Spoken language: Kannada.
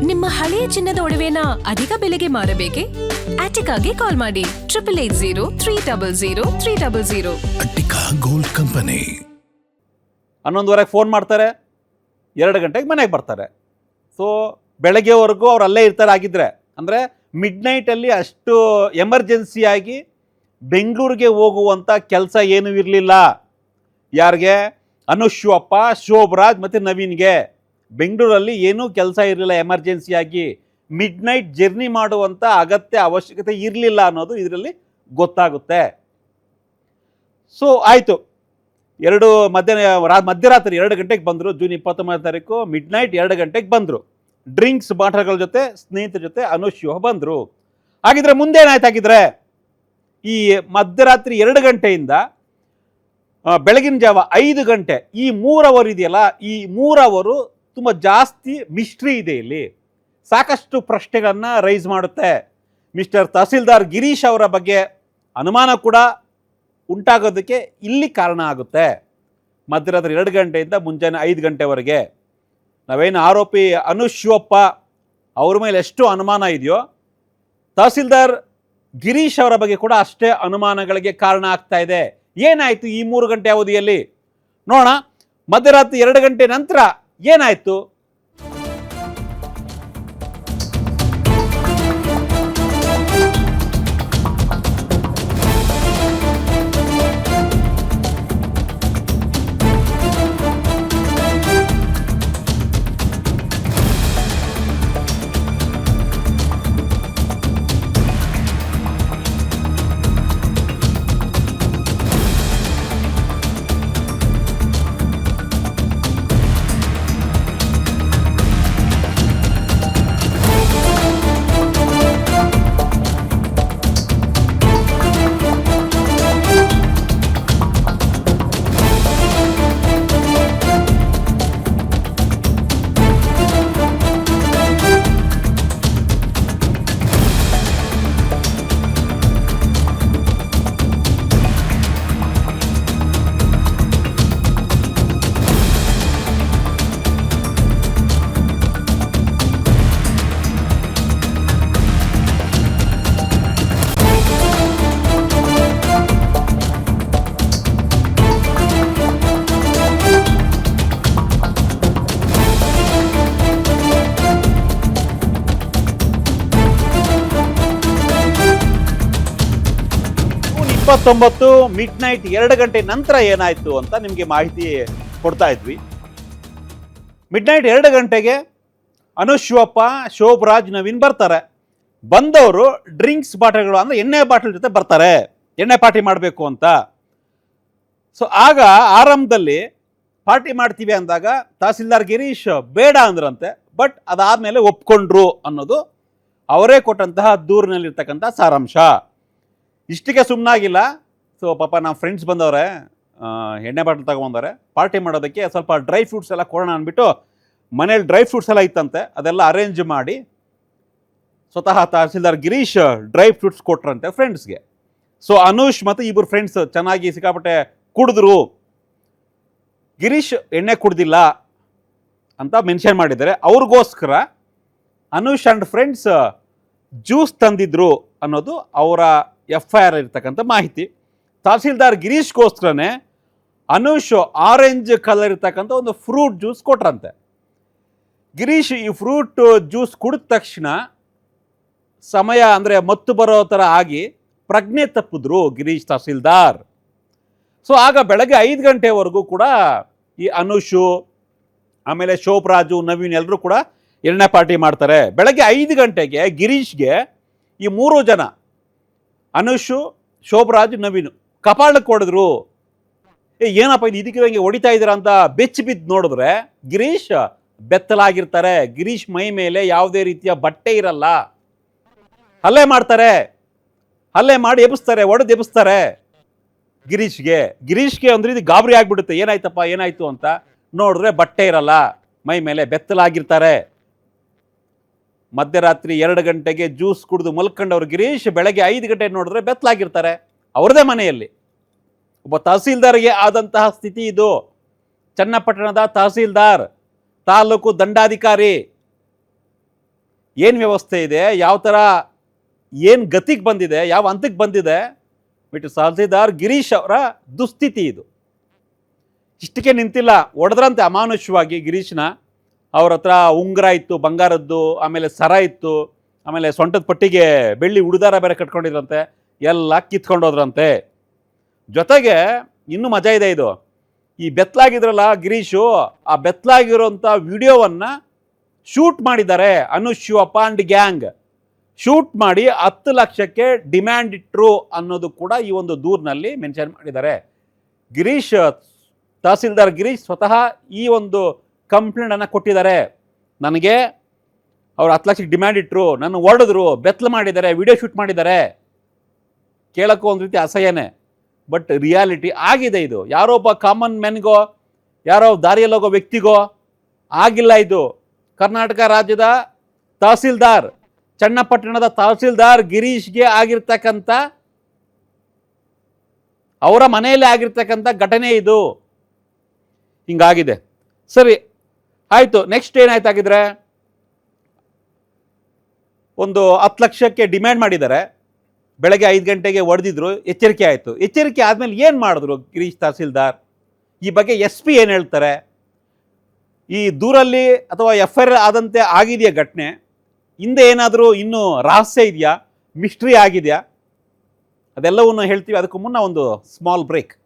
ನಿಮ್ಮ ಹಳೆಯ ಚಿನ್ನದ ಒಡವೆನ ಅಧಿಕ ಬೆಲೆಗೆ ಮಾರಬೇಕೆ? ಆಟಿಕಾಗೆ ಕಾಲ್ ಮಾಡಿ 8880 ಅಟ್ಟಿಕಾ ಗೋಲ್ಡ್ ಕಂಪನಿ. 11:30 ಫೋನ್ ಮಾಡ್ತಾರೆ, 2 ಗಂಟೆಗೆ ಮನೆಗೆ ಬರ್ತಾರೆ. ಸೊ ಬೆಳಗ್ಗೆವರೆಗೂ ಅವ್ರು ಅಲ್ಲೇ ಇರ್ತಾರೆ. ಆಗಿದ್ದರೆ ಅಂದರೆ ಮಿಡ್ ನೈಟಲ್ಲಿ ಅಷ್ಟು ಎಮರ್ಜೆನ್ಸಿಯಾಗಿ ಬೆಂಗಳೂರಿಗೆ ಹೋಗುವಂಥ ಕೆಲಸ ಏನೂ ಇರಲಿಲ್ಲ. ಯಾರಿಗೆ? ಅನುಶ್ವಪ್ಪ, ಶೋಭರಾಜ್ ಮತ್ತು ನವೀನ್ಗೆ ಬೆಂಗಳೂರಲ್ಲಿ ಏನೂ ಕೆಲಸ ಇರಲಿಲ್ಲ. ಎಮರ್ಜೆನ್ಸಿಯಾಗಿ ಮಿಡ್ ನೈಟ್ ಜರ್ನಿ ಮಾಡುವಂಥ ಅಗತ್ಯ ಅವಶ್ಯಕತೆ ಇರಲಿಲ್ಲ ಅನ್ನೋದು ಇದರಲ್ಲಿ ಗೊತ್ತಾಗುತ್ತೆ. ಸೊ ಆಯಿತು, ಮಧ್ಯರಾತ್ರಿ 2 ಗಂಟೆಗೆ ಬಂದರು. ಜೂನ್ 29ನೇ ತಾರೀಕು ಮಿಡ್ ನೈಟ್ 2 ಗಂಟೆಗೆ ಬಂದರು. ಡ್ರಿಂಕ್ಸ್ ಬಾಟಲ್ಗಳ ಜೊತೆ ಸ್ನೇಹಿತರ ಜೊತೆ ಅನುಶ್ವ ಬಂದರು. ಹಾಗಿದ್ರೆ ಮುಂದೇನಾಯ್ತಾಗಿದ್ರೆ ಈ ಮಧ್ಯರಾತ್ರಿ 2 ಗಂಟೆಯಿಂದ ಬೆಳಗಿನ ಜಾವ 5 ಗಂಟೆ ಈ 3 ಅವರ್ ಇದೆಯಲ್ಲ, ಈ 3 ಅವರು ತುಂಬ ಜಾಸ್ತಿ ಮಿಸ್ಟ್ರಿ ಇದೆ. ಇಲ್ಲಿ ಸಾಕಷ್ಟು ಪ್ರಶ್ನೆಗಳನ್ನು ರೈಸ್ ಮಾಡುತ್ತೆ. ಮಿಸ್ಟರ್ ತಹಸೀಲ್ದಾರ್ ಗಿರೀಶ್ ಅವರ ಬಗ್ಗೆ ಅನುಮಾನ ಕೂಡ ಉಂಟಾಗೋದಕ್ಕೆ ಇಲ್ಲಿ ಕಾರಣ ಆಗುತ್ತೆ. ಮಧ್ಯರಾತ್ರಿ 2 ಗಂಟೆಯಿಂದ ಮುಂಜಾನೆ 5 ಗಂಟೆವರೆಗೆ ನಾವೇನು ಆರೋಪಿ ಅನುಶ್ವಪ್ಪ ಅವ್ರ ಮೇಲೆ ಎಷ್ಟು ಅನುಮಾನ ಇದೆಯೋ, ತಹಸೀಲ್ದಾರ್ ಗಿರೀಶ್ ಅವರ ಬಗ್ಗೆ ಕೂಡ ಅಷ್ಟೇ ಅನುಮಾನಗಳಿಗೆ ಕಾರಣ ಆಗ್ತಾ ಇದೆ. ಏನಾಯಿತು ಈ 3 ಗಂಟೆ ಅವಧಿಯಲ್ಲಿ ನೋಡೋಣ. ಮಧ್ಯರಾತ್ರಿ 2 ಗಂಟೆ ನಂತರ ಏನಾಯಿತು? ಮಿಡ್ ನೈಟ್ 2 ಗಂಟೆ ನಂತರ ಏನಾಯಿತು ಅಂತ ನಿಮಗೆ ಮಾಹಿತಿ ಕೊಡ್ತಾ ಇದ್ವಿ. ಮಿಡ್ ನೈಟ್ 2 ಗಂಟೆಗೆ ಅನುಶ್ವಪ್ಪ, ಶೋಭರಾಜ್, ನವೀನ್ ಬರ್ತಾರೆ. ಬಂದವರು ಡ್ರಿಂಕ್ಸ್ ಬಾಟಲ್ಗಳು ಅಂದರೆ ಎಣ್ಣೆ ಬಾಟಲ್ ಜೊತೆ ಬರ್ತಾರೆ, ಎಣ್ಣೆ ಪಾರ್ಟಿ ಮಾಡಬೇಕು ಅಂತ. ಸೊ ಆಗ ಆರಂಭದಲ್ಲಿ ಪಾರ್ಟಿ ಮಾಡ್ತೀವಿ ಅಂದಾಗ ತಹಸೀಲ್ದಾರ್ ಗಿರೀಶ್ ಬೇಡ ಅಂದ್ರಂತೆ. ಬಟ್ ಅದಾದಮೇಲೆ ಒಪ್ಕೊಂಡ್ರು ಅನ್ನೋದು ಅವರೇ ಕೊಟ್ಟಂತಹ ದೂರಿನಲ್ಲಿರ್ತಕ್ಕಂಥ ಸಾರಾಂಶ. ಇಷ್ಟಕ್ಕೆ ಸುಮ್ಮನಾಗಿಲ್ಲ. ಸೊ ಪಾಪ ನಮ್ಮ ಫ್ರೆಂಡ್ಸ್ ಬಂದವ್ರೆ, ಎಣ್ಣೆ ಬಾಟಲ್ ತಗೊಂಬಂದವ್ರೆ, ಪಾರ್ಟಿ ಮಾಡೋದಕ್ಕೆ ಸ್ವಲ್ಪ ಡ್ರೈ ಫ್ರೂಟ್ಸ್ ಎಲ್ಲ ಕೊಡೋಣ ಅಂದ್ಬಿಟ್ಟು ಮನೇಲಿ ಡ್ರೈ ಫ್ರೂಟ್ಸ್ ಎಲ್ಲ ಇತ್ತಂತೆ. ಅದೆಲ್ಲ ಅರೇಂಜ್ ಮಾಡಿ ಸ್ವತಃ ತಹಸೀಲ್ದಾರ್ ಗಿರೀಶ್ ಡ್ರೈ ಫ್ರೂಟ್ಸ್ ಕೊಟ್ರಂತೆ ಫ್ರೆಂಡ್ಸ್ಗೆ. ಸೊ ಅನುಷ್ ಮತ್ತು ಇಬ್ಬರು ಫ್ರೆಂಡ್ಸ್ ಚೆನ್ನಾಗಿ ಸಿಕ್ಕಾಪಟ್ಟೆ ಕುಡಿದ್ರು. ಗಿರೀಶ್ ಎಣ್ಣೆ ಕುಡ್ದಿಲ್ಲ ಅಂತ ಮೆನ್ಷನ್ ಮಾಡಿದ್ದಾರೆ. ಅವ್ರಿಗೋಸ್ಕರ ಅನುಷ್ ಆ್ಯಂಡ್ ಫ್ರೆಂಡ್ಸ್ ಜ್ಯೂಸ್ ತಂದಿದ್ರು ಅನ್ನೋದು ಅವರ FIR ಇರ್ತಕ್ಕಂಥ ಮಾಹಿತಿ. ತಹಸೀಲ್ದಾರ್ ಗಿರೀಶ್ಗೋಸ್ಕರನೇ ಅನುಷ್ ಆರೆಂಜ್ ಕಲರ್ ಇರ್ತಕ್ಕಂಥ ಒಂದು ಫ್ರೂಟ್ ಜ್ಯೂಸ್ ಕೊಟ್ರಂತೆ. ಗಿರೀಶ್ ಈ ಫ್ರೂಟ್ ಜ್ಯೂಸ್ ಕುಡಿದ ತಕ್ಷಣ ಸಮಯ ಅಂದರೆ ಮತ್ತು ಬರೋ ಥರ ಆಗಿ ಪ್ರಜ್ಞೆ ತಪ್ಪಿದ್ರು ಗಿರೀಶ್ ತಹಸೀಲ್ದಾರ್. ಸೊ ಆಗ ಬೆಳಗ್ಗೆ 5 ಗಂಟೆವರೆಗೂ ಕೂಡ ಈ ಅನುಷು, ಆಮೇಲೆ ಶೋಭರಾಜು, ನವೀನ್ ಎಲ್ಲರೂ ಕೂಡ ಎಣ್ಣೆ ಪಾರ್ಟಿ ಮಾಡ್ತಾರೆ. ಬೆಳಗ್ಗೆ 5 ಗಂಟೆಗೆ ಗಿರೀಶ್ಗೆ ಈ 3 ಜನ ಅನುಷು, ಶೋಭರಾಜ್, ನವೀನು ಕಪಾಳಕ್ಕೆ ಹೊಡೆದ್ರು. ಏನಪ್ಪ ಇದು ಇದಕ್ಕೆ ಹೊಡಿತಾ ಇದ್ದೀರಾ ಅಂತ ಬೆಚ್ಚಿ ಬಿದ್ದು ನೋಡಿದ್ರೆ ಗಿರೀಶ್ ಬೆತ್ತಲಾಗಿರ್ತಾರೆ. ಗಿರೀಶ್ ಮೈ ಮೇಲೆ ಯಾವುದೇ ರೀತಿಯ ಬಟ್ಟೆ ಇರಲ್ಲ. ಹಲ್ಲೆ ಮಾಡ್ತಾರೆ, ಹಲ್ಲೆ ಮಾಡಿ ಎಬ್ಬಿಸ್ತಾರೆ, ಹೊಡೆದು ಎಬ್ಬಿಸ್ತಾರೆ ಗಿರೀಶ್ಗೆ ಅಂದ್ರೆ ಇದು ಗಾಬರಿ ಆಗ್ಬಿಡುತ್ತೆ. ಏನಾಯ್ತಪ್ಪ ಏನಾಯ್ತು ಅಂತ ನೋಡಿದ್ರೆ ಬಟ್ಟೆ ಇರಲ್ಲ, ಮೈ ಮೇಲೆ ಬೆತ್ತಲಾಗಿರ್ತಾರೆ. ಮಧ್ಯರಾತ್ರಿ 2 ಗಂಟೆಗೆ ಜ್ಯೂಸ್ ಕುಡಿದು ಮಲ್ಕೊಂಡವ್ರು ಗಿರೀಶ್ ಬೆಳಗ್ಗೆ 5 ಗಂಟೆ ನೋಡಿದ್ರೆ ಬೆತ್ತಲಾಗಿರ್ತಾರೆ ಅವ್ರದೇ ಮನೆಯಲ್ಲಿ. ಒಬ್ಬ ತಹಸೀಲ್ದಾರ್ಗೆ ಆದಂತಹ ಸ್ಥಿತಿ ಇದು. ಚನ್ನಪಟ್ಟಣದ ತಹಸೀಲ್ದಾರ್, ತಾಲೂಕು ದಂಡಾಧಿಕಾರಿ. ಏನು ವ್ಯವಸ್ಥೆ ಇದೆ, ಯಾವ ಥರ ಏನು ಗತಿಗೆ ಬಂದಿದೆ, ಯಾವ ಹಂತಕ್ಕೆ ಬಂದಿದೆ, ಬಿಟ್ಟು ತಹಸೀಲ್ದಾರ್ ಗಿರೀಶ್ ಅವರ ದುಸ್ಥಿತಿ ಇದು. ಇಷ್ಟಕ್ಕೆ ನಿಂತಿಲ್ಲ, ಹೊಡೆದ್ರಂತೆ ಅಮಾನುಷವಾಗಿ ಗಿರೀಶ್ನ. ಅವ್ರ ಹತ್ರ ಉಂಗುರ ಇತ್ತು ಬಂಗಾರದ್ದು, ಆಮೇಲೆ ಸರ ಇತ್ತು, ಆಮೇಲೆ ಸೊಂಟದ ಪಟ್ಟಿಗೆ ಬೆಳ್ಳಿ ಉಡುದಾರ ಬೇರೆ ಕಟ್ಕೊಂಡಿದ್ರಂತೆ, ಎಲ್ಲ ಕಿತ್ಕೊಂಡೋದ್ರಂತೆ. ಜೊತೆಗೆ ಇನ್ನೂ ಮಜಾ ಇದೆ ಇದು, ಈ ಬೆತ್ತಲಾಗಿದ್ರಲ್ಲ ಗಿರೀಶು, ಆ ಬೆತ್ತಲಾಗಿರೋಂಥ ವಿಡಿಯೋವನ್ನು ಶೂಟ್ ಮಾಡಿದ್ದಾರೆ Anush Shivappa and gang. Shoot ಮಾಡಿ 10 ಲಕ್ಷಕ್ಕೆ ಡಿಮ್ಯಾಂಡ್ ಇಟ್ಟರು ಅನ್ನೋದು ಕೂಡ ಈ ಒಂದು ದೂರಿನಲ್ಲಿ ಮೆನ್ಷನ್ ಮಾಡಿದ್ದಾರೆ. ಗಿರೀಶ್, ತಹಸೀಲ್ದಾರ್ ಗಿರೀಶ್ ಸ್ವತಃ ಈ ಒಂದು ಕಂಪ್ಲೇಂಟನ್ನು ಕೊಟ್ಟಿದ್ದಾರೆ. ನನಗೆ ಅವ್ರು 10 ಲಕ್ಷಕ್ಕೆ ಡಿಮ್ಯಾಂಡ್ ಇಟ್ಟರು, ನನ್ನ ಹೊಡೆದ್ರು, ಬೆತ್ತಲು ಮಾಡಿದ್ದಾರೆ, ವಿಡಿಯೋ ಶೂಟ್ ಮಾಡಿದ್ದಾರೆ. ಕೇಳೋಕ್ಕೂ ಒಂದು ರೀತಿ ಅಸಹ್ಯನೇ, ಬಟ್ ರಿಯಾಲಿಟಿ ಆಗಿದೆ ಇದು. ಯಾರೋ ಒಬ್ಬ ಕಾಮನ್ ಮೆನ್ಗೋ, ಯಾರೋ ದಾರಿಯಲ್ಲೋಗೋ ವ್ಯಕ್ತಿಗೋ ಆಗಿಲ್ಲ ಇದು. ಕರ್ನಾಟಕ ರಾಜ್ಯದ ತಹಸೀಲ್ದಾರ್, ಚನ್ನಪಟ್ಟಣದ ತಹಸೀಲ್ದಾರ್ ಗಿರೀಶ್ಗೆ ಆಗಿರ್ತಕ್ಕಂಥ, ಅವರ ಮನೆಯಲ್ಲಿ ಆಗಿರ್ತಕ್ಕಂಥ ಘಟನೆ ಇದು. ಹಿಂಗಾಗಿದೆ. ಸರಿ ಆಯಿತು, ನೆಕ್ಸ್ಟ್ ಏನಾಯ್ತು ಆಗಿದ್ರೆ, ಒಂದು 10 ಲಕ್ಷಕ್ಕೆ ಡಿಮ್ಯಾಂಡ್ ಮಾಡಿದ್ದಾರೆ. ಬೆಳಗ್ಗೆ 5 ಗಂಟೆಗೆ ಹೊಡೆದಿದ್ರು, ಎಚ್ಚರಿಕೆ ಆಯಿತು. ಎಚ್ಚರಿಕೆ ಆದಮೇಲೆ ಏನು ಮಾಡಿದ್ರು ಗಿರೀಶ್ ತಹಸೀಲ್ದಾರ್? ಈ ಬಗ್ಗೆ SP ಏನು ಹೇಳ್ತಾರೆ? ಈ ದೂರಲ್ಲಿ ಅಥವಾ FIR ಆದಂತೆ ಆಗಿದೆಯಾ ಘಟನೆ? ಹಿಂದೆ ಏನಾದರೂ ಇನ್ನೂ ರಹಸ್ಯ ಇದೆಯಾ, ಮಿಸ್ಟ್ರಿ ಆಗಿದೆಯಾ? ಅದೆಲ್ಲವನ್ನು ಹೇಳ್ತೀವಿ. ಅದಕ್ಕೂ ಮುನ್ನ ಒಂದು ಸ್ಮಾಲ್ ಬ್ರೇಕ್.